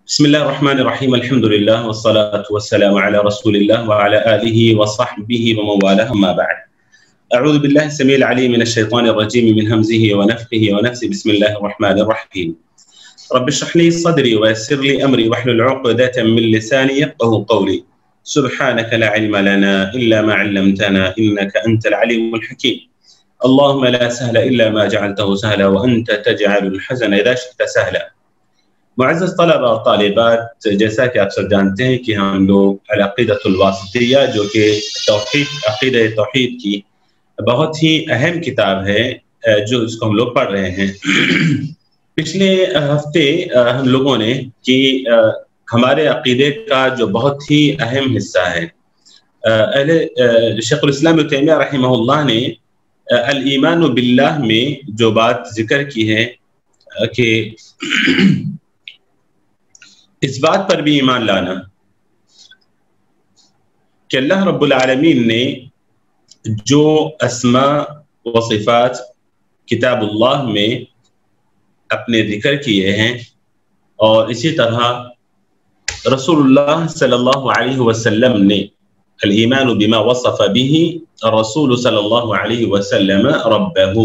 بسم الله الرحمن الرحيم. الحمد لله والصلاة والسلام على رسول الله وعلى آله وصحبه ومن والاه. أما بعد، أعوذ بالله السميع العليم من الشيطان الرجيم من همزه ونفخه ونفثه. بسم الله الرحمن الرحيم. رب اشرح لي صدري ويسر لي أمري واحلل عقدة من لساني يفقهوا قولي. سبحانك لا علم لنا إلا ما علمتنا إنك أنت العليم الحكيم. اللهم لا سهل إلا ما جعلته سهلا وأنت تجعل الحزن إذا شئت سهلا. معزز طلبہ اور طالبات، جیسا کہ آپ سب جانتے ہیں کہ ہم لوگ العقیدۃ الواسطیہ جو کہ عقیدہ توحید کی بہت ہی اہم کتاب ہے، جو اس کو ہم لوگ پڑھ رہے ہیں۔ پچھلے ہفتے ہم لوگوں نے کہ ہمارے عقیدے کا جو بہت ہی اہم حصہ ہے، شیخ الاسلام ابن تیمیہ رحمہ اللہ نے الایمان باللہ میں جو بات ذکر کی ہے کہ اس بات پر بھی ایمان لانا کہ اللہ رب العالمین نے جو اسماء و صفات کتاب اللہ میں اپنے ذکر کیے ہیں، اور اسی طرح رسول اللہ صلی اللہ علیہ وسلم نے الایمان بما وصف به الرسول صلی اللہ علیہ وسلم ربہ،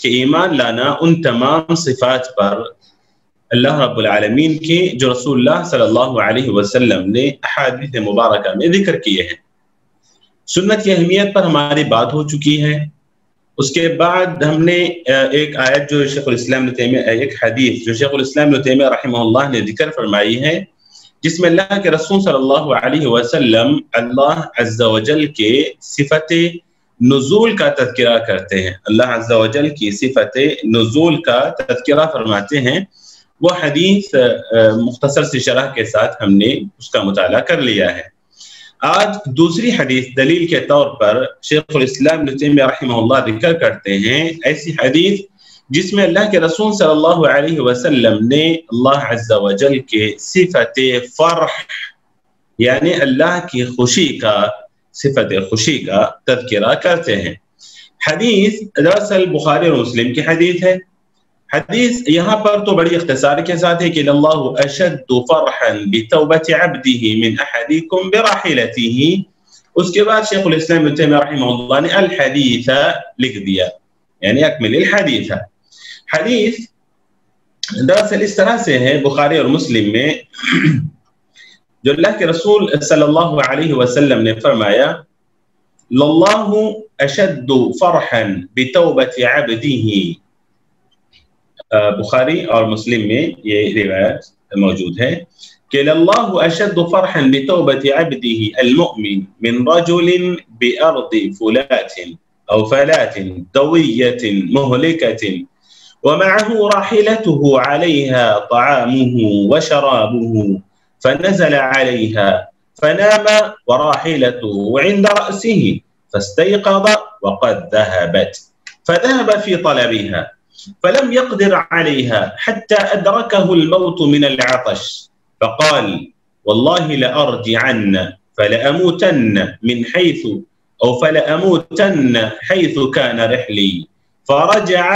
کہ ایمان لانا ان تمام صفات پر اللہ رب العالمین کے جو رسول اللہ صلی اللہ علیہ وسلم نے احادیث مبارکہ میں ذکر کیے ہیں۔ سنت کی اہمیت پر ہماری بات ہو چکی ہے۔ اس کے بعد ہم نے ایک آیت جو شیخ الاسلام ابن تیمیہ، ایک حدیث جو شیخ الاسلام ابن تیمیہ رحمہ اللہ نے ذکر فرمائی ہے، جس میں اللہ کے رسول صلی اللہ علیہ وسلم اللہ عز و جل کے صفت نزول کا تذکرہ کرتے ہیں، اللہ عز و جل کی صفت نزول کا تذکرہ فرماتے ہیں۔ وہ حدیث مختصر سی شرح کے ساتھ ہم نے اس کا مطالعہ کر لیا ہے۔ آج دوسری حدیث دلیل کے طور پر شیخ الاسلام ابن تیمیہ رحمہ اللہ ذکر کرتے ہیں، ایسی حدیث جس میں اللہ کے رسول صلی اللہ علیہ وسلم نے اللہ عز و جل کے صفت فرح، یعنی اللہ کی خوشی کا، صفت خوشی کا تذکرہ کرتے ہیں۔ حدیث دراصل بخاری اور مسلم کی حدیث ہے۔ حدیث یہاں پر تو بڑی اختصار کے ساتھ ہے کہ اللہ اشد فرحا بتوبۃ عبده من احدکم براحلته، اس کے بعد شیخ الاسلام ابن تیمیہ رحمہ اللہ نے الحدیث لکھ دیا، یعنی اکمل الحدیث۔ حدیث دراصل اس طرح سے ہے بخاری اور مسلم میں، جو اللہ کے رسول صلی اللہ علیہ وسلم نے فرمایا اللہ اشد فرحا بتوبۃ عبده، بخاری اور مسلم میں یہ روایت موجود ہے کہ اللہ اشد فرحا بتوبۃ عبده المؤمن من رجل بأرض فلات او فلات دوية مهلكة ومعه راحلته عليها طعامه وشرابه فنزل عليها فنام وراحلته عند رأسه فاستيقظ وقد ذهبت، فذهب في طلبها فلم يقدر عليها حتى أدركه الموت من العطش، فقال والله لأرجعن فلأموتن من حيث فلأموتن حيث كان رحلي، فرجع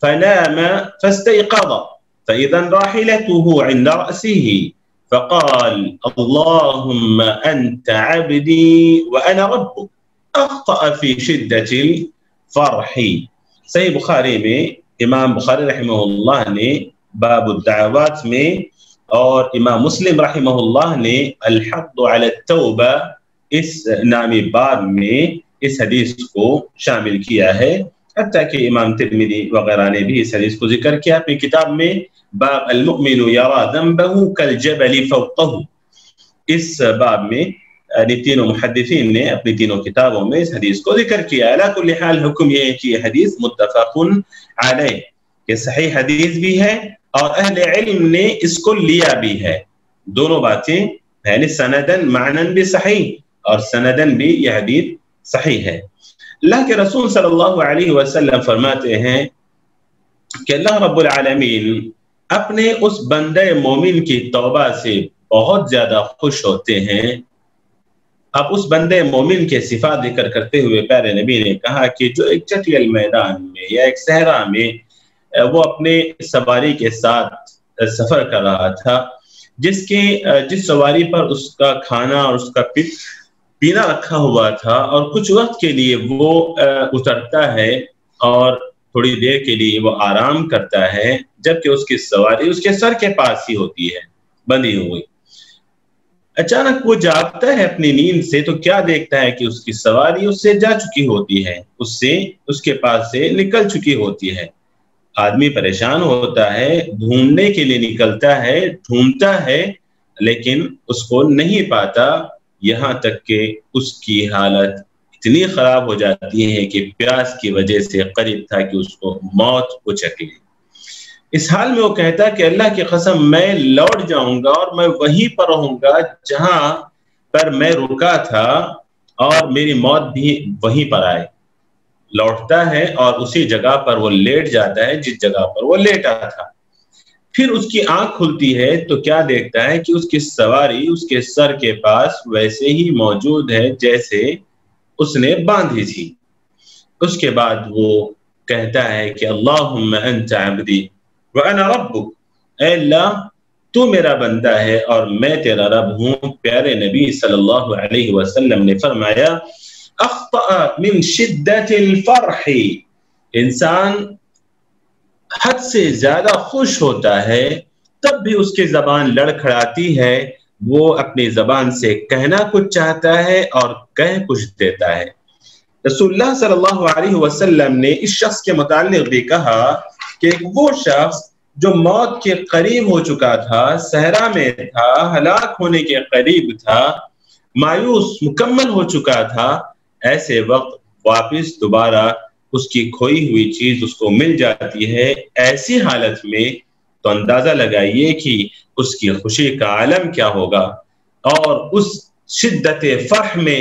فنام فاستيقظ فإذا راحلته عند رأسه، فقال اللهم أنت عبدي وأنا ربك، أخطأ في شدة الفرح۔ صحیح بخاری میں امام بخاری رحمہ اللہ نے باب الدعوات میں، اور امام مسلم رحمہ اللہ نے الحض علی التوبہ اس نامی باب میں اس حدیث کو شامل کیا ہے، حتیٰ کہ امام ترمذی وغیرہ نے بھی اس حدیث کو ذکر کیا اپنی کتاب میں، باب المؤمن یرا ذنبہ کالجبل فوقہ، اس باب میں تینوں محدثین نے اپنی تینوں کتابوں میں اس حدیث کو ذکر کیا۔ علی کل حال حکم یہ ہے کہ یہ حدیث متفق علیہ، کہ صحیح حدیث بھی ہے اور اہل علم نے اس کو لیا بھی ہے، دونوں باتیں، یعنی سندن معنن بھی صحیح اور سندن بھی یہ حدیث صحیح ہے۔ اللہ کے رسول صلی اللہ علیہ وسلم فرماتے ہیں کہ اللہ رب العالمین اپنے اس بندے مومن کی توبہ سے بہت زیادہ خوش ہوتے ہیں۔ اب اس بندے مومن کے صفات ذکر کرتے ہوئے پیارے نبی نے کہا کہ جو ایک چٹیل میدان میں یا ایک صحرا میں وہ اپنے سواری کے ساتھ سفر کر رہا تھا، جس سواری پر اس کا کھانا اور اس کا پینا رکھا ہوا تھا، اور کچھ وقت کے لیے وہ اترتا ہے اور تھوڑی دیر کے لیے وہ آرام کرتا ہے، جبکہ اس کی سواری اس کے سر کے پاس ہی ہوتی ہے بندھی ہوئی۔ اچانک وہ جاگتا ہے اپنی نیند سے تو کیا دیکھتا ہے کہ اس کی سواری اس سے جا چکی ہوتی ہے، اس کے پاس سے نکل چکی ہوتی ہے۔ آدمی پریشان ہوتا ہے، ڈھونڈنے کے لیے نکلتا ہے، ڈھونڈتا ہے لیکن اس کو نہیں پاتا، یہاں تک کہ اس کی حالت اتنی خراب ہو جاتی ہے کہ پیاس کی وجہ سے قریب تھا کہ اس کو موت اچک لے۔ اس حال میں وہ کہتا کہ اللہ کی قسم میں لوٹ جاؤں گا اور میں وہیں پر رہوں گا جہاں پر میں رکا تھا، اور میری موت بھی وہیں پر آئے۔ لوٹتا ہے اور اسی جگہ پر وہ لیٹ جاتا ہے جس جگہ پر وہ لیٹا تھا۔ پھر اس کی آنکھ کھلتی ہے تو کیا دیکھتا ہے کہ اس کی سواری اس کے سر کے پاس ویسے ہی موجود ہے جیسے اس نے باندھی تھی۔ اس کے بعد وہ کہتا ہے کہ اللہم انت عبدی وانا ربک، اے اللہ تو میرا بندہ ہے اور میں تیرا رب ہوں۔ پیارے نبی صلی اللہ علیہ وسلم نے فرمایا اخطأ من شدت الفرح، انسان حد سے زیادہ خوش ہوتا ہے تب بھی اس کی زبان لڑکھڑاتی ہے، وہ اپنی زبان سے کہنا کچھ چاہتا ہے اور کہہ کچھ دیتا ہے۔ رسول اللہ صلی اللہ علیہ وسلم نے اس شخص کے متعلق بھی کہا کہ وہ شخص جو موت کے قریب ہو چکا تھا، صحرا میں تھا، ہلاک ہونے کے قریب تھا، مایوس مکمل ہو چکا تھا، ایسے وقت واپس دوبارہ اس کی کھوئی ہوئی چیز اس کو مل جاتی ہے، ایسی حالت میں تو اندازہ لگائیے کہ اس کی خوشی کا عالم کیا ہوگا۔ اور اس شدت فرح میں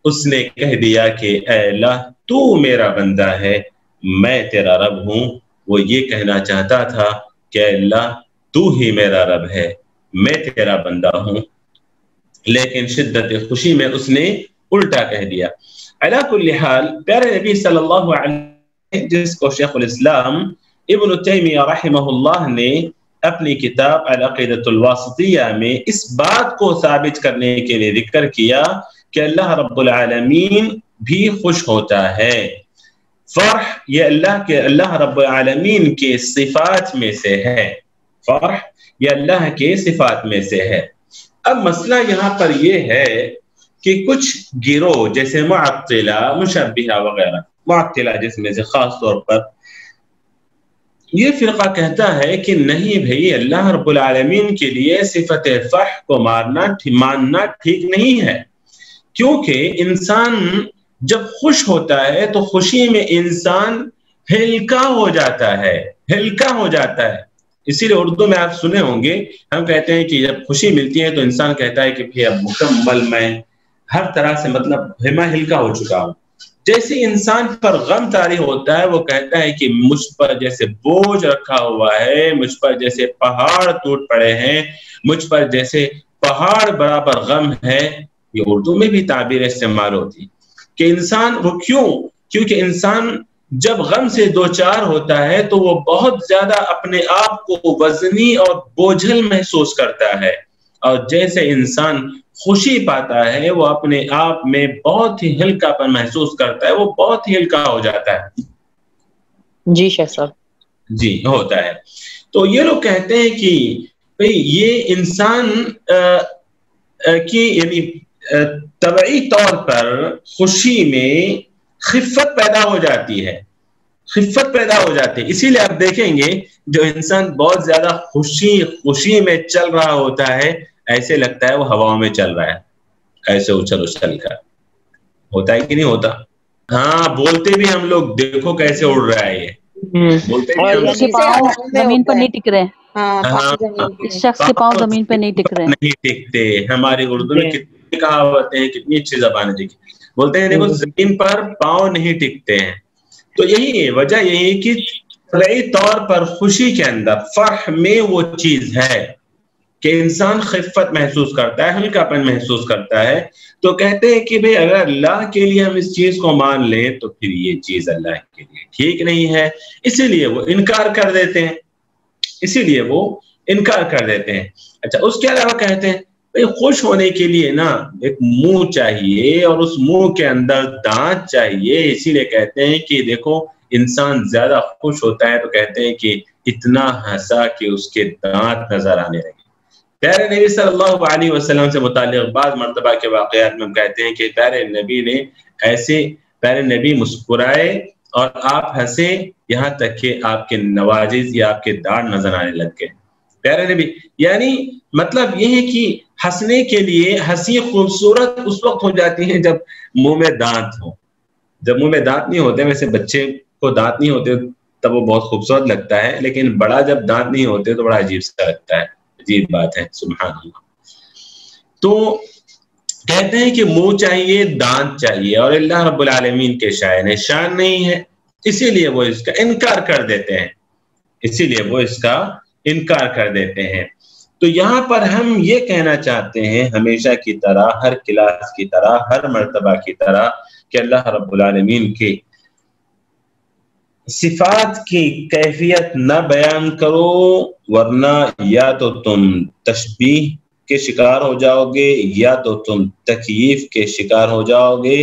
اس نے کہہ دیا کہ اے اللہ تو میرا بندہ ہے، میں تیرا رب ہوں۔ وہ یہ کہنا چاہتا تھا کہ اے اللہ تو ہی میرا رب ہے، میں تیرا بندہ ہوں، لیکن شدت خوشی میں اس نے الٹا کہہ دیا۔ علی کل حال پیارے نبی صلی اللہ علیہ وسلم، جس کو شیخ الاسلام ابن تیمیہ رحمہ اللہ نے اپنی کتاب العقیدۃ الواسطیہ میں اس بات کو ثابت کرنے کے لیے ذکر کیا کہ اللہ رب العالمین بھی خوش ہوتا ہے۔ فرح یہ اللہ رب العالمین کے صفات میں سے ہے، فرح یہ اللہ کے صفات میں سے ہے۔ اب مسئلہ یہاں پر یہ ہے کہ کچھ گروہ جیسے معطلہ، مشبہہ وغیرہ، معطلہ جس میں سے خاص طور پر یہ فرقہ کہتا ہے کہ نہیں بھئی، اللہ رب العالمین کے لیے صفت فرح کو ماننا ٹھیک نہیں ہے، کیونکہ انسان جب خوش ہوتا ہے تو خوشی میں انسان ہلکا ہو جاتا ہے، ہلکا ہو جاتا ہے۔ اسی لیے اردو میں آپ سنے ہوں گے، ہم کہتے ہیں کہ جب خوشی ملتی ہے تو انسان کہتا ہے کہ بھئی اب مکمل میں ہر طرح سے میں ہلکا ہو چکا ہوں۔ جیسے انسان پر غم طاری ہوتا ہے، وہ کہتا ہے کہ مجھ پر جیسے بوجھ رکھا ہوا ہے، مجھ پر جیسے پہاڑ ٹوٹ پڑے ہیں، مجھ پر جیسے پہاڑ برابر غم ہے۔ یہ اردو میں بھی تعبیر استعمال ہوتی کہ انسان وہ کیونکہ انسان جب غم سے دوچار ہوتا ہے تو وہ بہت زیادہ اپنے آپ کو وزنی اور بوجھل محسوس کرتا ہے، اور جیسے انسان خوشی پاتا ہے وہ اپنے آپ میں بہت ہی ہلکا پن محسوس کرتا ہے، وہ بہت ہی ہلکا ہو جاتا ہے۔ جی شیخ صاحب، جی ہوتا ہے۔ تو یہ لوگ کہتے ہیں کہ بھئی یہ انسان کی یعنی طبعی طور پر خوشی میں خفت پیدا ہو جاتی ہے، خفت پیدا ہو جاتی ہے۔ اسی لیے آپ دیکھیں گے جو انسان بہت زیادہ خوشی میں چل رہا ہوتا ہے، ایسے لگتا ہے وہ ہواؤں میں چل رہا ہے، ایسے اچھل کر ہوتا ہے کہ نہیں ہوتا؟ ہاں بولتے بھی ہم لوگ دیکھو کیسے اڑ رہا ہے، یہ بولتے بھی ہم لوگ زمین پر نہیں ٹک رہے، اس شخص کے پاؤں زمین پہ نہیں ٹک رہے، نہیں ٹکتے۔ ہماری اردو میں کتنی کہاوتیں ہیں، کتنی اچھی زبان ہے، بولتے ہیں دیکھو زمین پر پاؤں نہیں ٹکتے ہیں۔ تو یہی وجہ یہی کہ طبعی طور پر خوشی کے اندر فرح میں وہ چیز ہے کہ انسان خفت محسوس کرتا ہے، ہلکا پن محسوس کرتا ہے۔ تو کہتے ہیں کہ بھئی اگر اللہ کے لیے ہم اس چیز کو مان لیں تو پھر یہ چیز اللہ کے لیے ٹھیک نہیں ہے، اسی لیے وہ انکار کر دیتے ہیں، اسی لیے وہ انکار کر دیتے ہیں. اچھا اس کے علاوہ کہتے ہیں بھئی خوش ہونے کے لیے نا ایک منہ چاہیے اور اس منہ کے اندر دانت چاہیے. اسی لیے کہتے ہیں کہ دیکھو انسان زیادہ خوش ہوتا ہے تو کہتے ہیں کہ اتنا ہنسا کہ اس کے دانت نظر آنے لگے. پیارے نبی صلی اللہ علیہ وسلم سے متعلق بعض مرتبہ کے واقعات میں ہم کہتے ہیں کہ پیارے نبی مسکرائے اور آپ ہنسے یہاں تک کہ آپ کے نواجز یا آپ کے داڑھ نظر آنے لگ گئے. پیارے نبی یعنی مطلب یہ ہے کہ ہنسنے کے لیے ہنسی خوبصورت اس وقت ہو جاتی ہے جب منہ میں دانت ہو. جب منہ میں دانت نہیں ہوتے، ویسے بچے کو دانت نہیں ہوتے تب وہ بہت خوبصورت لگتا ہے، لیکن بڑا جب دانت نہیں ہوتے تو بڑا عجیب سا لگتا ہے. عجیب بات ہے، سبحان اللہ. تو کہتے ہیں کہ منہ چاہیے، دانت چاہیے، اور اللہ رب العالمین کے شان نہیں ہے، اسی لیے وہ اس کا انکار کر دیتے ہیں. تو یہاں پر ہم یہ کہنا چاہتے ہیں ہمیشہ کی طرح، ہر کلاس کی طرح، ہر مرتبہ کی طرح کہ اللہ رب العالمین کے صفات کی کیفیت نہ بیان کرو، ورنہ یا تو تم تشبیہ کے شکار ہو جاؤ گے یا تو تم تکییف کے شکار ہو جاؤ گے،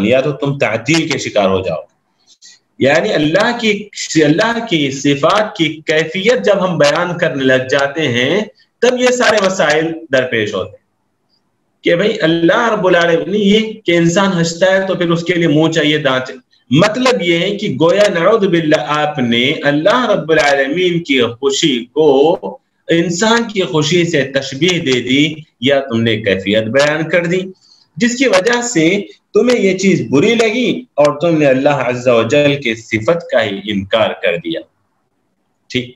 یا تو تم تعطیل کے شکار ہو جاؤ گے. یعنی اللہ کی صفات کی کیفیت جب ہم بیان کرنے لگ جاتے ہیں تب یہ سارے مسائل درپیش ہوتے ہیں کہ بھئی اللہ رب العالمین یہ کہ انسان ہنستا ہے تو پھر اس کے لیے منہ چاہیے، دانت. مطلب یہ ہے کہ گویا نعوذ باللہ آپ نے اللہ رب العالمین کی خوشی کو انسان کی خوشی سے تشبیہ دے دی یا تم نے کیفیت بیان کر دی، جس کی وجہ سے تمہیں یہ چیز بری لگی اور تم نے اللہ عز و جل کے صفت کا ہی انکار کر دیا. ٹھیک.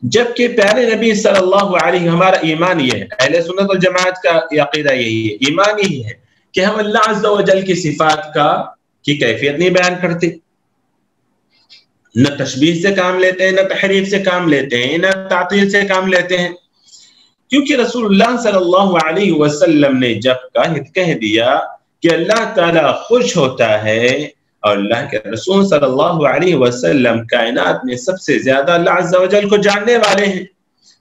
جبکہ پیارے نبی صلی اللہ علیہ، ہمارا ایمان یہ ہے، اہل سنت والجماعت کا عقیدہ یہی ہے، ایمان یہی ہے کہ ہم اللہ عز و جل کی صفات کی کیفیت نہیں بیان کرتے، نہ تشبیہ سے کام لیتے ہیں، نہ تحریف سے کام لیتے ہیں، نہ تعطیل سے کام لیتے ہیں. کیونکہ رسول اللہ صلی اللہ علیہ وسلم نے جب کہہ دیا کہ اللہ تعالیٰ خوش ہوتا ہے، اور اللہ کے رسول صلی اللہ علیہ وسلم کائنات میں سب سے زیادہ اللہ عز و جل کو جاننے والے ہیں،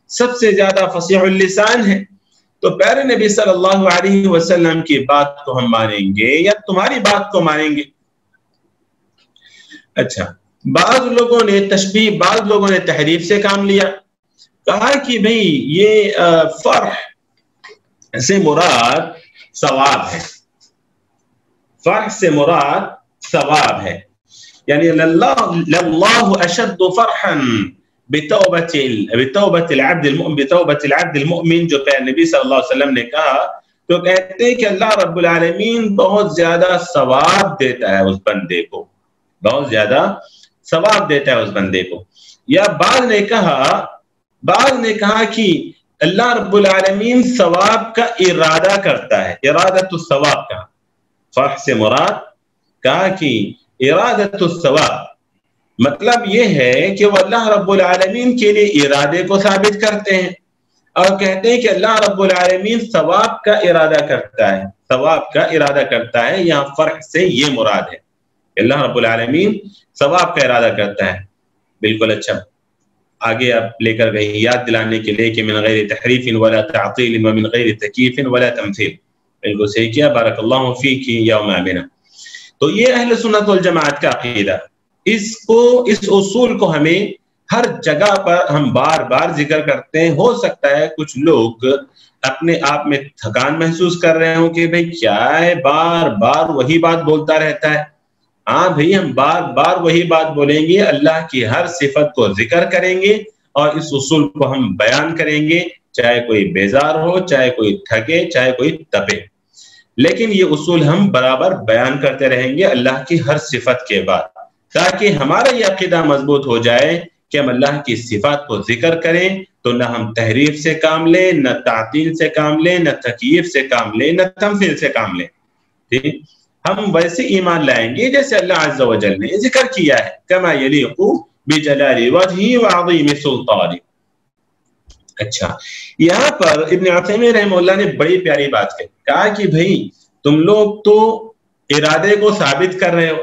سب سے زیادہ فصیح اللسان ہیں، تو پیارے نبی صلی اللہ علیہ وسلم کی بات کو ہم مانیں گے یا تمہاری بات کو مانیں گے؟ اچھا، بعض لوگوں نے تشبیہ، بعض لوگوں نے تحریف سے کام لیا، کہا کہ بھئی یہ فرح سے مراد ثواب ہے، فرح سے مراد ثواب ہے. یعنی اللہ اشد فرحا بتوبۃ العبد المؤمن، جو پیارے نبی صلی اللہ علیہ وسلم نے کہا تو کہتے ہیں کہ اللہ رب العالمین بہت زیادہ ثواب دیتا ہے اس بندے کو، بہت زیادہ ثواب دیتا ہے اس بندے کو. یا بعض نے کہا کہ اللہ رب العالمین ثواب کا ارادہ کرتا ہے، ارادت الثواب کا، فرح سے مراد کہا کہ ارادت الثواب مطلب یہ ہے کہ وہ اللہ رب العالمین کے لیے ارادے کو ثابت کرتے ہیں اور کہتے ہیں کہ اللہ رب العالمین ثواب کا ارادہ کرتا ہے، ثواب کا ارادہ کرتا ہے. یہاں فرح سے یہ مراد ہے کہ اللہ رب العالمین ثواب کا ارادہ کرتا ہے. بالکل. اچھا، آگے آپ لے کر گئے یاد دلانے کے لیے کہ من غیر تحریف ولا تعطیل ومن غیر تکییف ولا تمثیل. بالکل صحیح کیا، بارک اللہ فیک یا ام آمنہ. تو یہ اہل سنت والجماعت کا عقیدہ، اس اصول کو ہمیں ہر جگہ پر ہم بار بار ذکر کرتے ہیں. ہو سکتا ہے کچھ لوگ اپنے آپ میں تھکان محسوس کر رہے ہوں کہ بھئی کیا ہے بار بار وہی بات بولتا رہتا ہے. ہاں بھئی، ہم بار بار وہی بات بولیں گے، اللہ کی ہر صفت کو ذکر کریں گے اور اس اصول کو ہم بیان کریں گے، چاہے کوئی بیزار ہو، چاہے کوئی تھکے، چاہے کوئی تپے، لیکن یہ اصول ہم برابر بیان کرتے رہیں گے اللہ کی ہر صفت کے بعد، تاکہ ہمارا یہ عقیدہ مضبوط ہو جائے کہ ہم اللہ کی صفات کو ذکر کریں تو نہ ہم تحریف سے کام لیں، نہ تعطیل سے کام لیں، نہ تکییف سے کام لیں، نہ تمثیل سے کام لیں. ٹھیک، ہم ویسے ایمان لائیں گے جیسے اللہ عز و جل نے ذکر کیا ہے، کما یلیق بجلال وجہہ وعظیم سلطانہ. اچھا، یہاں پر ابن عثیمین رحمہ اللہ نے بڑی پیاری بات کہا کہ بھئی تم لوگ تو ارادے کو ثابت کر رہے ہو،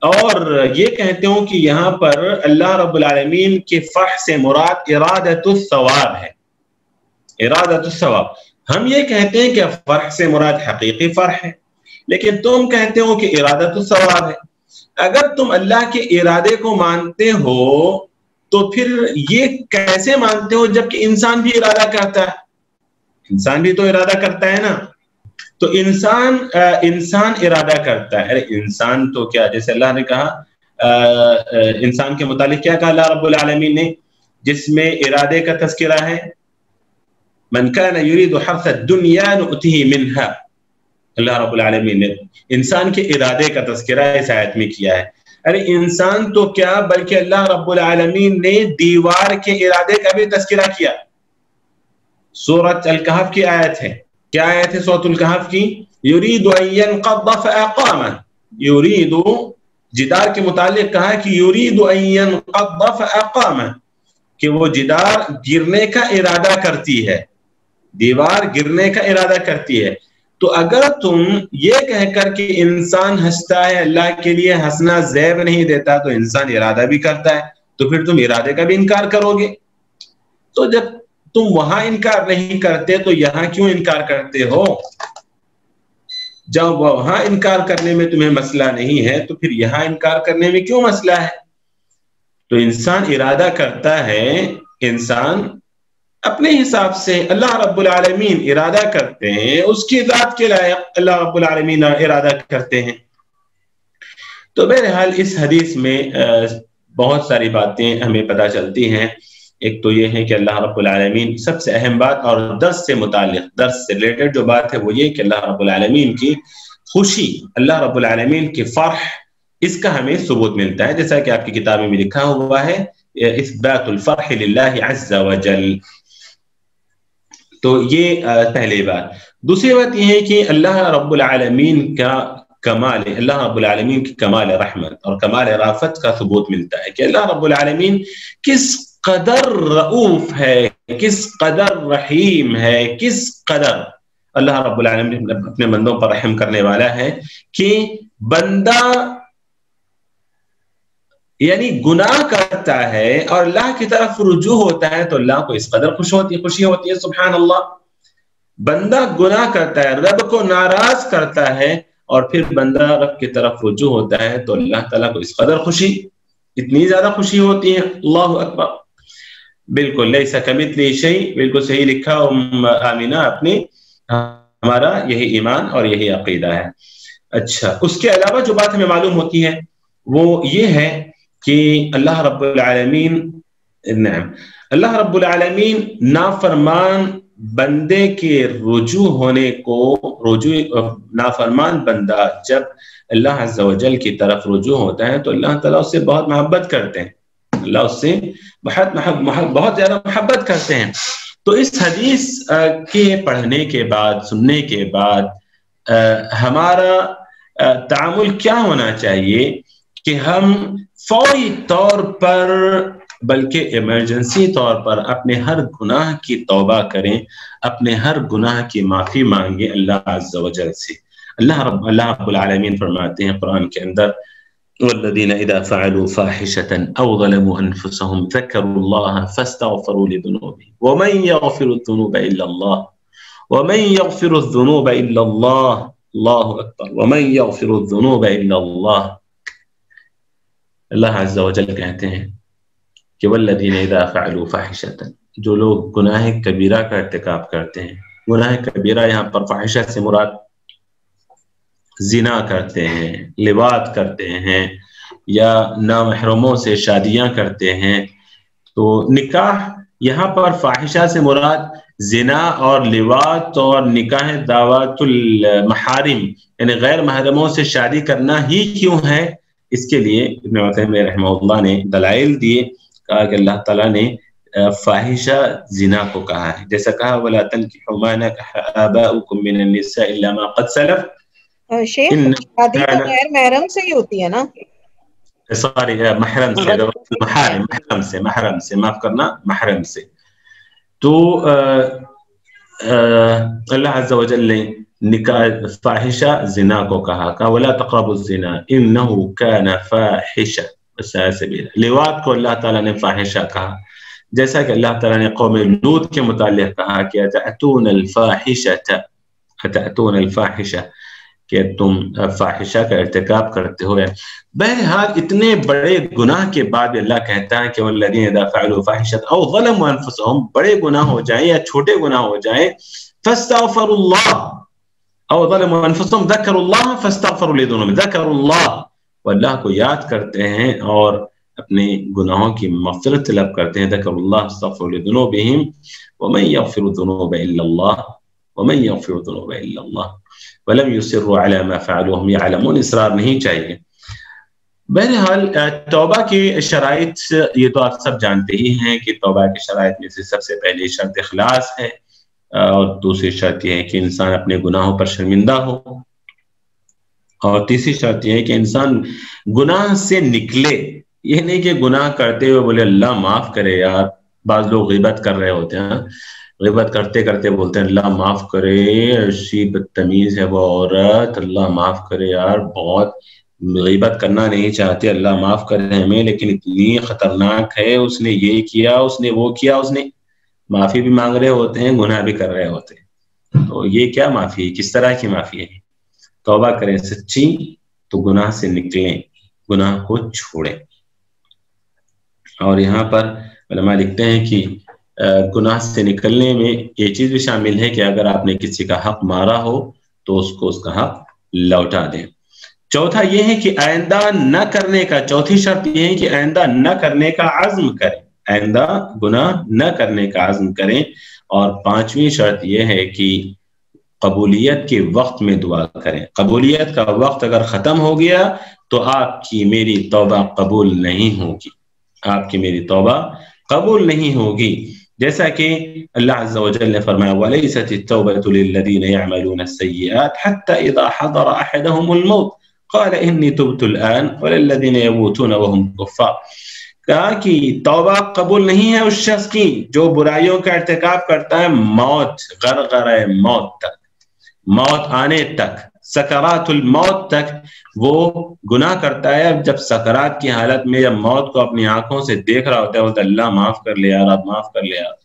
اور یہ کہتے ہوں کہ یہاں پر اللہ رب العالمین کے فرح سے مراد ارادۃ الثواب ہے، ارادۃ الثواب۔ ہم یہ کہتے ہیں کہ فرح سے مراد حقیقی فرح ہے، لیکن تم کہتے ہو کہ ارادۃ الثواب ہے۔ اگر تم اللہ کے ارادے کو مانتے ہو تو پھر یہ کیسے مانتے ہو جبکہ انسان بھی ارادہ کرتا ہے؟ انسان بھی تو ارادہ کرتا ہے نا، تو انسان ارادہ کرتا ہے۔ ارے انسان تو کیا، جیسے اللہ نے کہا انسان کے متعلق کیا کہا اللہ رب العالمین نے، جس میں ارادے کا تذکرہ ہے، من کان یرید حرث الدنیا نؤتہ منہا، اللہ رب العالمین نے انسان کے ارادے کا تذکرہ اس آیت میں کیا ہے۔ ارے انسان تو کیا بلکہ اللہ رب العالمین نے دیوار کے ارادے کا بھی تذکرہ کیا۔ سورۃ الکہف کی آیت ہے، کیا آیت ہے سورۃ الکہف کی؟ یرید ان ینقض فاقامہ، یرید جدار کے متعلق کہا کہ یرید ان ینقض فاقامہ، کہ وہ جدار گرنے کا ارادہ کرتی ہے، دیوار گرنے کا ارادہ کرتی ہے۔ تو اگر تم یہ کہہ کر کہ انسان ہنستا ہے، اللہ کے لیے ہنسنا زیب نہیں دیتا، تو انسان ارادہ بھی کرتا ہے، تو پھر تم ارادے کا بھی انکار کرو گے۔ تو جب تم وہاں انکار نہیں کرتے تو یہاں کیوں انکار کرتے ہو؟ جب وہاں انکار کرنے میں تمہیں مسئلہ نہیں ہے تو پھر یہاں انکار کرنے میں کیوں مسئلہ ہے؟ تو انسان ارادہ کرتا ہے، انسان اپنے حساب سے، اللہ رب العالمین ارادہ کرتے ہیں، اس کی ذات کے لائق اللہ رب العالمین ارادہ کرتے ہیں۔ تو بہرحال اس حدیث میں بہت ساری باتیں ہمیں پتہ چلتی ہیں۔ ایک تو یہ ہے کہ اللہ رب العالمین، سب سے اہم بات اور درس سے متعلق، درس سے ریلیٹڈ جو بات ہے وہ یہ کہ اللہ رب العالمین کی خوشی، اللہ رب العالمین کی فرح، اس کا ہمیں ثبوت ملتا ہے، جیسا کہ آپ کی کتابیں میں لکھا ہوا ہے، اثبات الفرح للہ عز وجل۔ تو یہ پہلی بات۔ دوسری بات یہ ہے کہ اللہ رب العالمین کا کمال، اللہ رب العالمین کی کمال رحمت اور کمال رافت کا ثبوت ملتا ہے کہ اللہ رب العالمین کس قدر رؤوف ہے، کس قدر رحیم ہے، کس قدر اللہ رب العالمین اپنے بندوں پر رحم کرنے والا ہے کہ بندہ یعنی گناہ کرتا ہے اور اللہ کی طرف رجوع ہوتا ہے تو اللہ کو اس قدر خوشی ہوتی ہے، سبحان اللہ۔ بندہ گناہ کرتا ہے، رب کو ناراض کرتا ہے، اور پھر بندہ رب کی طرف رجوع ہوتا ہے تو اللہ تعالیٰ کو اس قدر خوشی، اتنی زیادہ خوشی ہوتی ہے، اللہ اکبر۔ بالکل لیس کمثلہ شیء، بالکل صحیح لکھا آمینہ اپنی، ہمارا یہی ایمان اور یہی عقیدہ ہے۔ اچھا، اس کے علاوہ جو بات ہمیں معلوم ہوتی ہے وہ یہ ہے کہ اللہ رب العالمین، نعم، اللہ رب العالمین نافرمان بندے کے رجوع ہونے کو، نافرمان بندہ جب اللہ عز و جل کی طرف رجوع ہوتا ہے تو اللہ تعالیٰ اس سے بہت محبت کرتے ہیں، اللہ اس سے بہت زیادہ محبت کرتے ہیں۔ تو اس حدیث کے پڑھنے کے بعد، سننے کے بعد ہمارا تعامل کیا ہونا چاہیے کہ ہم فوری طور پر بلکہ ایمرجنسی طور پر اپنے ہر گناہ کی توبہ کریں، اپنے ہر گناہ کی معافی مانگیں اللہ عز و جل سے۔ اللہ رب العالمین فرماتے ہیں قرآن کے اندر، والذین اذا فعلوا فاحشة او ظلموا انفسهم ذکروا اللہ فاستغفروا لذنوبهم ومن یغفر الذنوب الا اللہ ومن یغفر الذنوب الا اللہ، اللہ اکبر، ومن یغفر الذنوب الا اللہ۔ اللہ عز و جل کہتے ہیں کہ والذین اذا فعلوا فاحشة، جو لوگ گناہ کبیرہ کا ارتکاب کرتے ہیں، گناہ کبیرہ یہاں پر فاحشہ سے مراد زنا کرتے ہیں، لواط کرتے ہیں، یا نامحرموں سے شادیاں کرتے ہیں، تو نکاح یہاں پر فاحشہ سے مراد زنا اور لواط اور نکاح دعوات المحارم، یعنی غیر محرموں سے شادی کرنا ہی کیوں ہے؟ اس کے لیے ابن عثیمین رحمہ اللہ نے دلائل دیے، کہا کہ اللہ تعالیٰ نے فاحشہ زنا کو کہا ہے، جیسا کہا وَلَا تَنْكِحُوا مَا نَكَحَ آبَاؤُكُم مِّنَ النِّسَاءِ إِلَّا مَا قَدْ سَلَفَ۔ شیخ شادی تو غیر محرم سے ہی ہوتی ہے نا؟ سوری، محرم سے، محرم سے معاف کرنا، محرم سے۔ تو اللہ عز و جل نے فاحشہ زنا کو کہا ولا تقربوا الزنا انه كان فاحشہ لواط کو اللہ تعالیٰ نے فاحشہ کہا، جیسا کہ اللہ تعالیٰ نے قوم لوط کے متعلق کہا کہ اتأتون الفاحشہ کہ تم فاحشہ کا ارتکاب کرتے ہو۔ بہرحال اتنے بڑے گناہ کے بعد اللہ کہتا ہے کہ والذین اذا فعلوا فاحشۃ او ظلموا انفسهم، بڑے گناہ ہو جائیں یا چھوٹے گناہ ہو جائیں، فاستغفروا اللہ او ظلموا انفسهم ذکروا اللہ فاستغفروا لذنوبهم، ذکروا اللہ، وہ اللہ کو یاد کرتے ہیں اور اپنے گناہوں کی مغفرت طلب کرتے ہیں، ذکروا اللہ استغفروا لذنوبهم ومن یغفر الذنوب الا اللہ ومن یغفر الذنوب الا اللہ ولم يصروا على ما فعلوا وهم يعلمون، اصرار نہیں چاہیے۔ بہرحال توبہ کی شرائط یہ تو آپ سب جانتے ہی ہیں کہ توبہ کی شرائط میں سے سب سے پہلی شرط اخلاص ہے، اور دوسری شرط یہ ہے کہ انسان اپنے گناہوں پر شرمندہ ہو، اور تیسری شرط یہ ہے کہ انسان گناہ سے نکلے، یہ نہیں کہ گناہ کرتے ہوئے بولے اللہ معاف کرے یار۔ بعض لوگ غیبت کر رہے ہوتے ہیں، غیبت کرتے کرتے بولتے ہیں اللہ معاف کرے، ایسی بدتمیز ہے وہ عورت، اللہ معاف کرے یار، بہت غیبت کرنا نہیں چاہتے، اللہ معاف کرے ہمیں، لیکن اتنی خطرناک ہے، اس نے یہ کیا، اس نے وہ کیا، اس نے معافی بھی مانگ رہے ہوتے ہیں، گناہ بھی کر رہے ہوتے ہیں۔ تو یہ کیا معافی ہے؟ کس طرح کی معافی ہے؟ توبہ کریں سچی تو گناہ سے نکلیں، گناہ کو چھوڑیں۔ اور یہاں پر علماء لکھتے ہیں کہ گناہ سے نکلنے میں یہ چیز بھی شامل ہے کہ اگر آپ نے کسی کا حق مارا ہو تو اس کو اس کا حق لوٹا دیں۔ چوتھا یہ ہے کہ آئندہ نہ کرنے کا، چوتھی شرط یہ ہے کہ آئندہ نہ کرنے کا عزم کریں، آئندہ گناہ نہ کرنے کا عزم کریں۔ اور پانچویں شرط یہ ہے کہ قبولیت کے وقت میں دعا کریں۔ قبولیت کا وقت اگر ختم ہو گیا تو آپ کی میری توبہ قبول نہیں ہوگی، آپ کی میری توبہ قبول نہیں ہوگی، جیسا کہ اللہ عز و جل نے فرمایا وَلَيْسَتِ التَّوْبَةُ لِلَّذِينَ يَعْمَلُونَ السَّيِّئَاتِ حَتَّى إِذَا حَضَرَ أَحَدَهُمُ الْمَوْتُ قَالَ إِنِّي تُبْتُ الْآنَ وَلِلَّذِينَ يَمُوتُونَ وَهُمْ كُفَّارٌ، کہا کہ توبہ قبول نہیں ہے اس شخص کی جو برائیوں کا ارتکاب کرتا ہے موت، غرغرہ موت تک، موت آنے تک، سکرات الموت تک وہ گناہ کرتا ہے۔ جب سکرات کی حالت میں جب موت کو اپنی آنکھوں سے دیکھ رہا ہوتا ہے، وہ اللہ معاف کر لے یار، آپ معاف کر لے یار،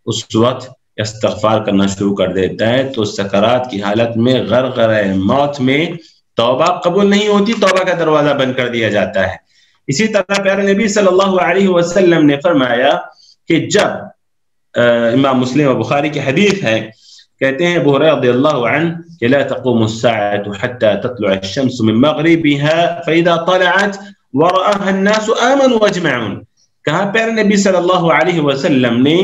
اس وقت استغفار کرنا شروع کر دیتا ہے، تو سکرات کی حالت میں غرغرہ موت میں توبہ قبول نہیں ہوتی، توبہ کا دروازہ بند کر دیا جاتا ہے۔ اسی طرح پیارے نبی صلی اللہ علیہ وسلم نے فرمایا کہ جب امام مسلم و بخاری کی حدیث ہے، کہتے ہیں ابو ہریرہ رضی اللہ عنہ کہ لا تقوم الساعة حتى تطلع الشمس من مغربها فإذا طلعت ورآها الناس آمنوا واجمعون، کہا پیارے نبی صلی اللہ علیہ وسلم نے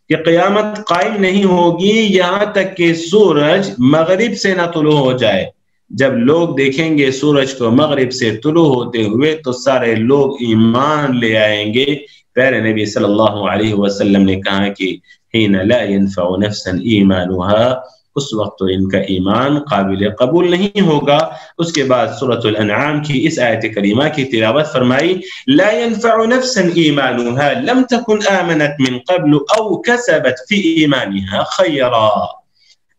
کہ قیامت قائم نہیں ہوگی یہاں تک کہ سورج مغرب سے نہ طلوع ہو جائے۔ جب لوگ دیکھیں گے سورج کو مغرب سے طلوع ہوتے ہوئے تو سارے لوگ ایمان لے آئیں گے۔ پیارے نبی صلی اللہ علیہ وسلم نے کہا کہ حین لا ينفع نفسا ایمانها، اس وقت تو ان کا ایمان قابل قبول نہیں ہوگا۔ اس کے بعد سورۃ الانعام کی اس آیت کریمہ کی تلاوت فرمائی لا ينفع نفسا ایمانها لم تكن آمنت من قبل او كسبت في ایمانها خیرا،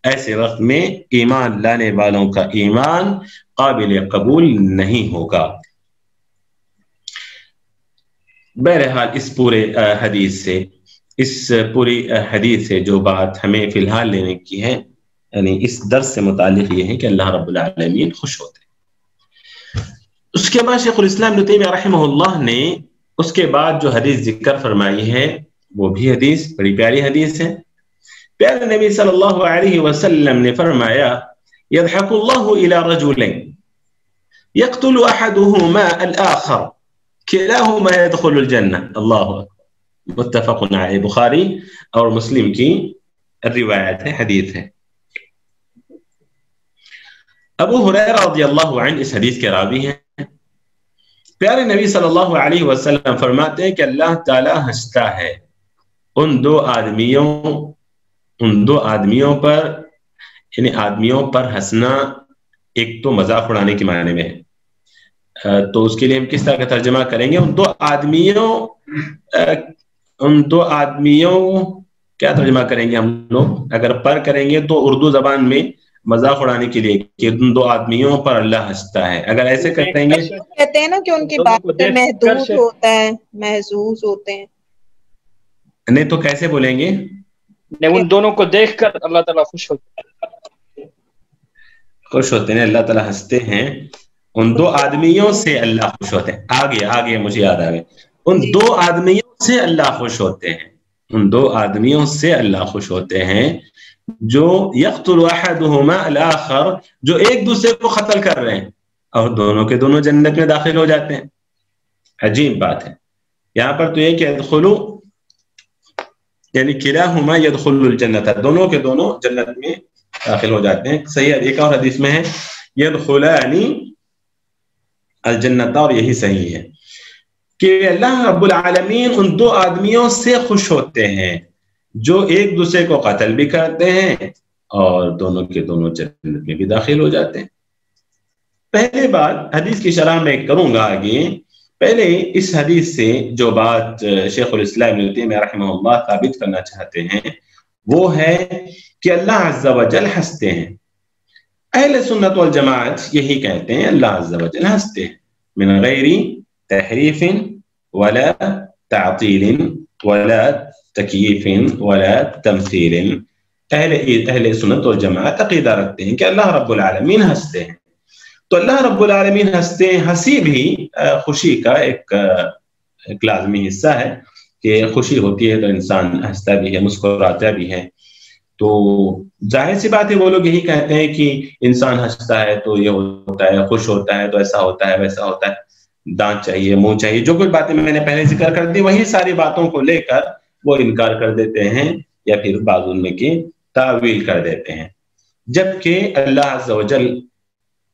ایسے وقت میں ایمان لانے والوں کا ایمان قابل قبول نہیں ہوگا۔ بہرحال اس پورے حدیث سے، اس پوری حدیث سے جو بات ہمیں فی الحال لینے کی ہے، یعنی اس درس سے متعلق یہ ہے کہ اللہ رب العالمین خوش ہوتے ہیں۔ اس کے بعد شیخ الاسلام ابن تیمیہ رحمہ اللہ نے اس کے بعد جو حدیث ذکر فرمائی ہے وہ بھی حدیث بڑی پیاری حدیث ہے۔ پیارے نبی صلی اللہ علیہ وسلم نے فرمایا يضحك الله إلى رجلين يقتل أحدهما الآخر كلاهما يدخل الجنة، اللہ اکبر، متفق علیہ، بخاری اور مسلم کی روایت ہے، حدیث ہے۔ ابو ہریرہ رضی اللہ عنہ اس حدیث کے راوی ہیں۔ پیارے نبی صلی اللہ علیہ وسلم فرماتے ہیں کہ اللہ تعالی ہنستا ہے ان دو آدمیوں پر، یعنی آدمیوں پر ہنسنا ایک تو مذاق اڑانے کے معنی میں ہے، تو اس کے لیے ہم کس طرح کا ترجمہ کریں گے؟ ان دو آدمیوں کیا ترجمہ کریں گے ہم لوگ؟ اگر پر کریں گے تو اردو زبان میں مذاق اڑانے کے لیے کہ ان دو آدمیوں پر اللہ ہنستا ہے. اگر ایسے کریں گے کہتے ہیں نا کہ ان کی بات سے محدود ہوتا ہے، محسوس ہوتے ہیں. نہیں تو کیسے بولیں گے؟ ان دونوں کو دیکھ کر اللہ تعالیٰ خوش ہوتے ہیں، اللہ تعالیٰ ہنستے ہیں. ان دو آدمیوں سے اللہ خوش ہوتے ہیں. آگے مجھے یاد آ گئے. ان دو آدمیوں سے اللہ خوش ہوتے ہیں. ان دو آدمیوں سے اللہ خوش ہوتے ہیں جو یقتل احدہما الاخر، جو ایک دوسرے کو قتل کر رہے ہیں اور دونوں کے دونوں جنت میں داخل ہو جاتے ہیں. عجیب بات ہے. یہاں پر تو یہ کہ ادخلوا یعنی کلاہما یدخل الجنت، دونوں کے دونوں جنت میں داخل ہو جاتے ہیں. صحیح ایک اور حدیث میں ہے یدخلان الجنت، اور یہی صحیح ہے کہ اللہ رب العالمین ان دو آدمیوں سے خوش ہوتے ہیں جو ایک دوسرے کو قتل بھی کرتے ہیں اور دونوں کے دونوں جنت میں بھی داخل ہو جاتے ہیں. پہلے بات حدیث کی شرح میں کروں گا آگے. پہلے اس حدیث سے جو بات شیخ الاسلام ابن تیمیہ رحمہ اللہ ثابت کرنا چاہتے ہیں وہ ہے کہ اللہ عز و جل ہنستے ہیں. اہل سنت والجماعت یہی کہتے ہیں اللہ عز و جل ہنستے ہیں من غیر تحریف ولا تعطیل ولا تکییف ولا تمثیل. اہل سنت والجماعت عقیدہ رکھتے ہیں کہ اللہ رب العالمین ہنستے ہیں. تو اللہ رب العالمین ہنستے ہیں. ہنسی بھی خوشی کا ایک لازمی حصہ ہے کہ خوشی ہوتی ہے تو انسان ہنستا بھی ہے، مسکراتا بھی ہے. تو ظاہر سی بات ہے وہ لوگ یہی کہتے ہیں کہ انسان ہنستا ہے تو یہ ہوتا ہے، خوش ہوتا ہے تو ایسا ہوتا ہے ویسا ہوتا ہے، دانت چاہیے، منہ چاہیے، جو کچھ باتیں میں نے پہلے ذکر کر دی وہی ساری باتوں کو لے کر وہ انکار کر دیتے ہیں یا پھر بعض ان میں کی تعویل کر دیتے ہیں. جبکہ اللہ عز و جل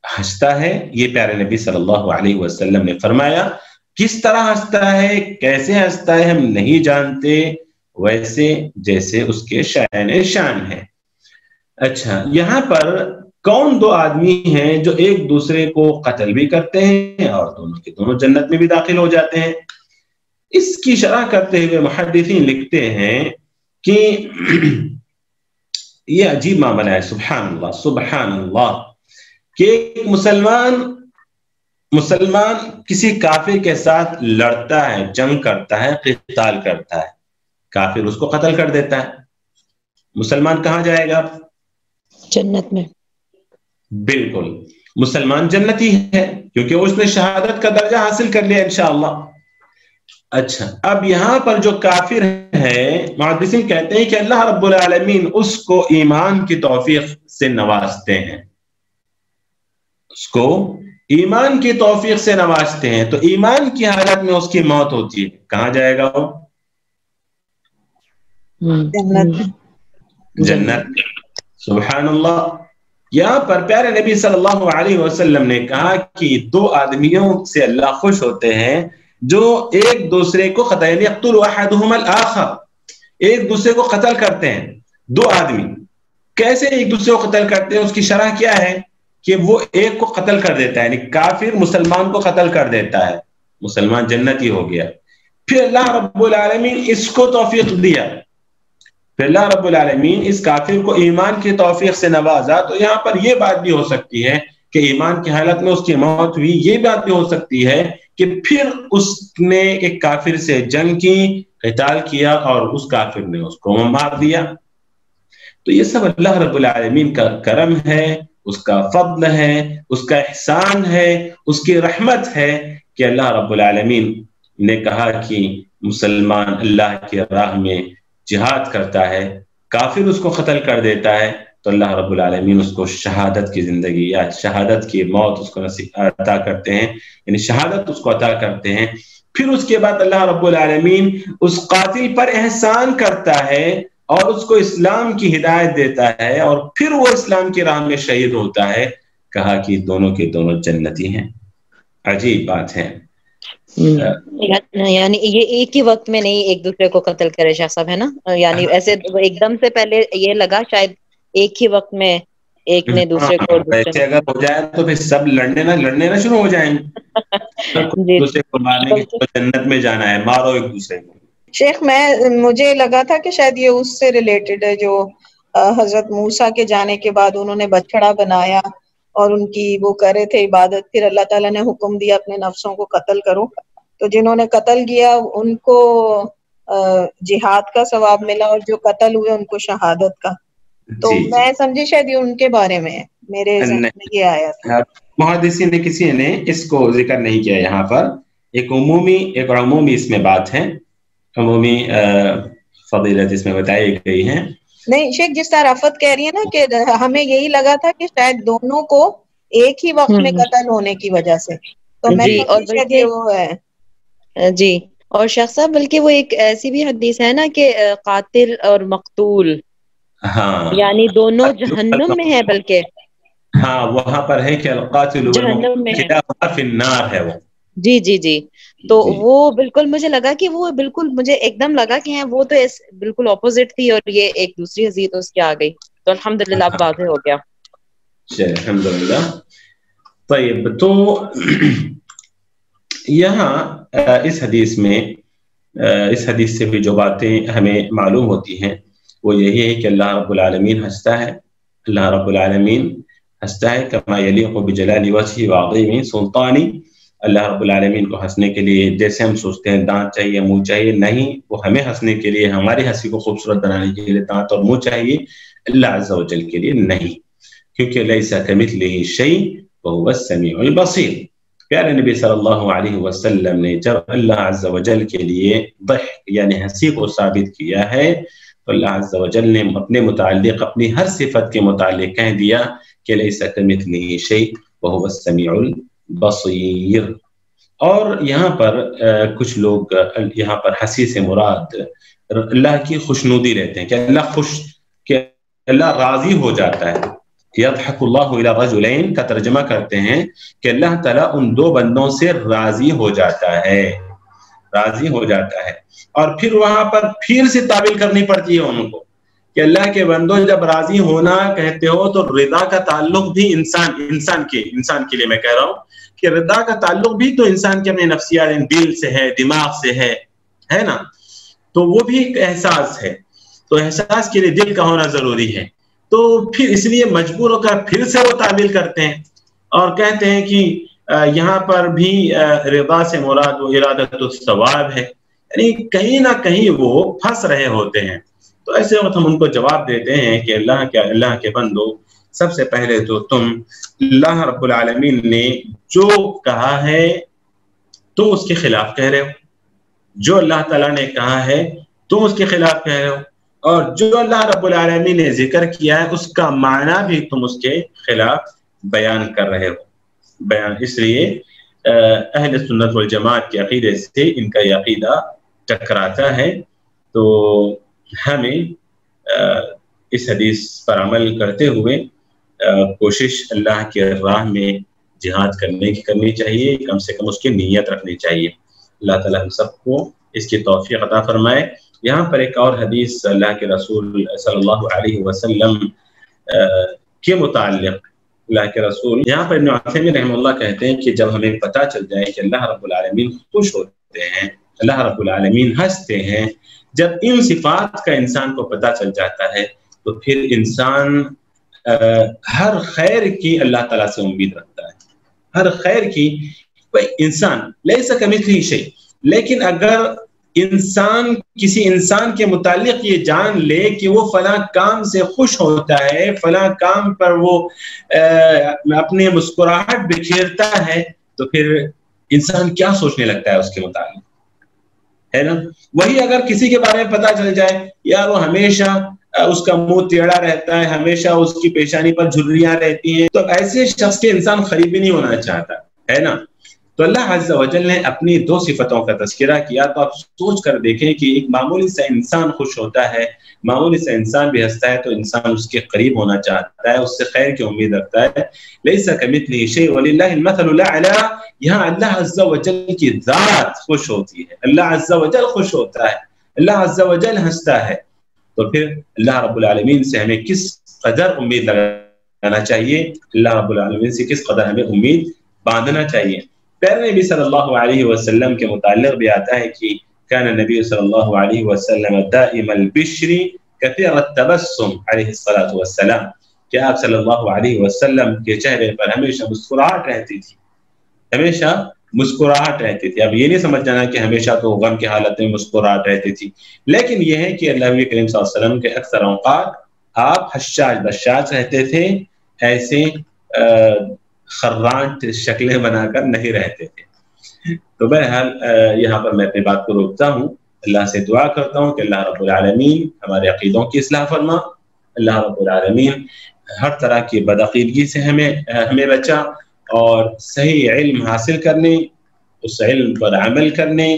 ہنستا ہے. یہ پیارے نبی صلی اللہ علیہ وسلم نے فرمایا. کس طرح ہنستا ہے، کیسے ہنستا ہے ہم نہیں جانتے، ویسے جیسے اس کے شان ہے. اچھا، یہاں پر کون دو آدمی ہیں جو ایک دوسرے کو قتل بھی کرتے ہیں اور دونوں کے دونوں جنت میں بھی داخل ہو جاتے ہیں؟ اس کی شرح کرتے ہوئے محدثین لکھتے ہیں کہ یہ عجیب معاملہ ہے. سبحان اللہ سبحان اللہ کہ ایک مسلمان کسی کافر کے ساتھ لڑتا ہے، جنگ کرتا ہے، قتال کرتا ہے، کافر اس کو قتل کر دیتا ہے. مسلمان کہاں جائے گا؟ جنت میں. بالکل، مسلمان جنتی ہے کیونکہ اس نے شہادت کا درجہ حاصل کر لیا انشاءاللہ. اچھا، اب یہاں پر جو کافر ہے محدثین کہتے ہیں کہ اللہ رب العالمین اس کو ایمان کی توفیق سے نوازتے ہیں. اس کو ایمان کی توفیق سے نوازتے ہیں تو ایمان کی حالت میں اس کی موت ہوتی ہے، کہاں جائے گا وہ؟ جنت. سبحان اللہ. یہاں پر پیارے نبی صلی اللہ علیہ وسلم نے کہا کہ دو آدمیوں سے اللہ خوش ہوتے ہیں جو ایک دوسرے کو قتل یقتل احدہما الاخر، ایک دوسرے کو قتل کرتے ہیں. دو آدمی کیسے ایک دوسرے کو قتل کرتے ہیں؟ اس کی شرح کیا ہے کہ وہ ایک کو قتل کر دیتا ہے، یعنی کافر مسلمان کو قتل کر دیتا ہے، مسلمان جنتی ہو گیا. پھر اللہ رب العالمین اس کو توفیق دیا، پھر اللہ رب العالمین اس کافر کو ایمان کی توفیق سے نوازا. تو یہاں پر یہ بات بھی ہو سکتی ہے کہ ایمان کی حالت میں اس کی موت ہوئی. یہ بات بھی ہو سکتی ہے کہ پھر اس نے ایک کافر سے جنگ کی، قتال کیا اور اس کافر نے اس کو مار دیا. تو یہ سب اللہ رب العالمین کا کرم ہے، اس کا فضل ہے، اس کا احسان ہے، اس کی رحمت ہے کہ اللہ رب العالمین نے کہا کہ مسلمان اللہ کی راہ میں جہاد کرتا ہے، کافر اس کو قتل کر دیتا ہے تو اللہ رب العالمین اس کو شہادت کی زندگی یا شہادت کی موت اس کو عطا کرتے ہیں، یعنی شہادت اس کو عطا کرتے ہیں. پھر اس کے بعد اللہ رب العالمین اس قاتل پر احسان کرتا ہے اور اس کو اسلام کی ہدایت دیتا ہے اور پھر وہ اسلام کی راہ میں شہید ہوتا ہے. کہا کہ دونوں کے دونوں جنتی ہیں. عجیب بات ہے. یعنی یہ ایک ہی وقت میں نہیں ایک دوسرے کو قتل کرے شاہ صاحب، ہے نا؟ یعنی ایسے ایک دم سے پہلے یہ لگا شاید ایک ہی وقت میں ایک نے دوسرے کو، ایسے اگر ہو جائے تو پھر سب لڑنے نہ شروع ہو جائیں گے، دوسرے کو مارنے کی جنت میں جانا ہے، مارو ایک دوسرے کو. شیخ مجھے لگا تھا کہ شاید یہ اس سے ریلیٹڈ ہے جو حضرت موسیٰ کے جانے کے بعد انہوں نے بچڑا بنایا اور ان کی وہ کر رہے تھے عبادت، پھر اللہ تعالیٰ نے حکم دیا اپنے نفسوں کو قتل کرو، تو جنہوں نے قتل کیا ان کو جہاد کا ثواب ملا اور جو قتل ہوئے ان کو شہادت کا. تو میں سمجھی شاید یہ ان کے بارے میں ہے، میرے ذہن میں یہ آیا تھا. محدثین نے کسی نے اس کو ذکر نہیں کیا یہاں پر، ایک عمومی اس میں بات ہے، عمومی فضیلت اس میں بتائی گئی ہے. نہیں شیخ، جس طرح رفت کہہ رہی ہے نا کہ ہمیں یہی لگا تھا کہ شاید دونوں کو ایک ہی وقت میں قتل ہونے کی وجہ سے، تو میں شاید یہ وہ ہے. جی، اور شیخ صاحب بلکہ وہ ایک ایسی بھی حدیث ہے نا کہ قاتل اور مقتول یعنی دونوں جہنم میں ہے، بلکہ وہاں پر ہے کہ القاتل جہنم میں فی النار ہے وہ. جی جی جی، تو وہ بالکل مجھے لگا کہ وہ بالکل مجھے ایک دم لگا کہ ہیں وہ تو بالکل اپوزٹ تھی اور یہ ایک دوسری حدیث اس کے آ گئی، تو الحمدللہ اب واضح ہو گیا. الحمدللہ. طيب، تو یہاں اس حدیث سے بھی جو باتیں ہمیں معلوم ہوتی ہیں وہ یہی ہے کہ اللہ رب العالمین ہنستا ہے، اللہ رب العالمین ہنستا ہے کما یلیق بجلال وجہہ وعظیم سلطانی. اللہ رب العالمین کو ہنسنے کے لیے جیسے ہم سوچتے ہیں دانت چاہیے منہ چاہیے، نہیں، وہ ہمیں ہنسنے کے لیے ہماری ہنسی کو خوبصورت بنانے کے لیے دانت اور منہ چاہیے، اللہ عز و جل کے لیے نہیں، کیونکہ لیس کمثلہ شیء وہو السمیع البصیر. پیارے نبی صلی اللہ علیہ وسلم نے جب اللہ عز و جل کے لیے ضحک یعنی ہنسی کو ثابت کیا ہے تو اللہ عز و جل نے اپنے متعلق اپنی ہر صفت کے متعلق کہہ دیا کہ لیس کمثلہ شیء وہو السمیع البصیر. اور یہاں پر کچھ لوگ یہاں پر ہنسی سے مراد اللہ کی خوشنودی لیتے ہیں کہ اللہ راضی ہو جاتا ہے. یضحک اللہ الی رجلین کا ترجمہ کرتے ہیں کہ اللہ تعالیٰ ان دو بندوں سے راضی ہو جاتا ہے، اور پھر وہاں پر پھر سے تعبیر کرنی پڑتی ہے ان کو کہ اللہ کے بندوں جب راضی ہونا کہتے ہو تو رضا کا تعلق بھی انسان کے لیے میں کہہ رہا ہوں کہ رضا کا تعلق بھی تو انسان کے اپنے نفسیات دل سے ہے، دماغ سے ہے نا، تو وہ بھی ایک احساس ہے، تو احساس کے لیے دل کا ہونا ضروری ہے. تو پھر اس لیے مجبور ہو کر پھر سے وہ تعبیر کرتے ہیں اور کہتے ہیں کہ یہاں پر بھی رضا سے مراد وہ ارادت الثواب ہے، یعنی کہیں نہ کہیں وہ پھنس رہے ہوتے ہیں. تو ایسے وقت ہم ان کو جواب دیتے ہیں کہ اللہ کے بندو، سب سے پہلے تو تم اللہ رب العالمین نے جو کہا ہے تم اس کے خلاف کہہ رہے ہو، جو اللہ تعالیٰ نے کہا ہے تم اس کے خلاف کہہ رہے ہو، اور جو اللہ رب العالمین نے ذکر کیا ہے اس کا معنی بھی تم اس کے خلاف بیان کر رہے ہو. اس لیے اہل سنت والجماعت کے عقیدے سے ان کا یہ عقیدہ ٹکراتا ہے. تو ہمیں اس حدیث پر عمل کرتے ہوئے کوشش اللہ کے راہ میں جہاد کرنے کی کرنی چاہیے، کم سے کم اس کی نیت رکھنی چاہیے. اللہ تعالیٰ ہم سب کو اس کی توفیق عطا فرمائے. یہاں پر ایک اور حدیث اللہ کے رسول صلی اللہ علیہ وسلم کے متعلق، اللہ کے رسول یہاں پر ابن عثیمین رحمہ اللہ کہتے ہیں کہ جب ہمیں پتہ چل جائے کہ اللہ رب العالمین خوش ہوتے ہیں، اللہ رب العالمین ہنستے ہیں، جب ان صفات کا انسان کو پتہ چل جاتا ہے تو پھر انسان ہر خیر کی اللہ تعالیٰ سے امید رکھتا ہے، ہر خیر کی. انسان لیس کمثلہ شیء، لیکن اگر انسان کسی انسان کے متعلق یہ جان لے کہ وہ فلاں کام سے خوش ہوتا ہے، فلاں کام پر وہ اپنے مسکراہٹ بکھیرتا ہے، تو پھر انسان کیا سوچنے لگتا ہے اس کے متعلق، ہے نا. وہی اگر کسی کے بارے میں پتہ چل جائے یار وہ ہمیشہ اس کا منہ ٹیڑھا رہتا ہے، ہمیشہ اس کی پیشانی پر جھریاں رہتی ہیں، تو ایسے شخص کے انسان قریب بھی نہیں ہونا چاہتا، ہے نا. تو اللہ عز و جل نے اپنی دو صفتوں کا تذکرہ کیا، تو آپ سوچ کر دیکھیں کہ ایک معمولی سا انسان خوش ہوتا ہے، معمولی سا انسان بھی ہنستا ہے، تو انسان اس کے قریب ہونا چاہتا ہے، اس سے خیر کی امید رکھتا ہے. لیس کمثلہ شیء وللہ المثل الاعلی. یہاں اللہ عز و جل کی ذات خوش ہوتی ہے، اللہ عز و جل خوش ہوتا ہے، اللہ عز و جل ہنستا ہے، تو پھر اللہ رب العالمین سے ہمیں کس قدر امید لگانا چاہیے، اللہ رب العالمین سے کس قدر ہمیں امید باندھنا چاہیے. پیارے نبی صلی اللہ علیہ وسلم کے متعلق بھی آتا ہے کہ کان نبی صلی اللہ علیہ وسلم دائم البشر كثير التبسم عليه الصلاة والسلام کہ آپ صلی اللہ علیہ وسلم کے چہرے پر ہمیشہ مسکراہٹ رہتی تھی، ہمیشہ مسکراہٹ رہتی تھی. اب یہ نہیں سمجھ جانا کہ ہمیشہ تو غم کی حالت میں مسکراہٹ رہتی تھی، لیکن یہ ہے کہ اللہ کریم صلی اللہ علیہ وسلم کے اکثر اوقات آپ حشاش بشاش رہتے تھے، ایسے خران شکلیں بنا کر نہیں رہتے تھے. تو بہرحال یہاں پر میں اپنی بات کو روکتا ہوں. اللہ سے دعا کرتا ہوں کہ اللہ رب العالمین ہمارے عقیدوں کی اصلاح فرما، اللہ رب العالمین ہر طرح کی بدعقیدگی سے ہمیں بچا، اور صحیح علم حاصل کرنے، اس علم پر عمل کرنے،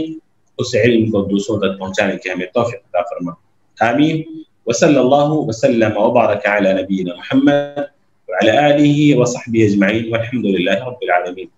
اس علم کو دوسروں تک پہنچانے کی ہمیں توفیق عطا فرما. آمین. وصلی اللہ وسلم وبارک علی نبینا محمد وعلى آله وصحبه أجمعين والحمد لله رب العالمين.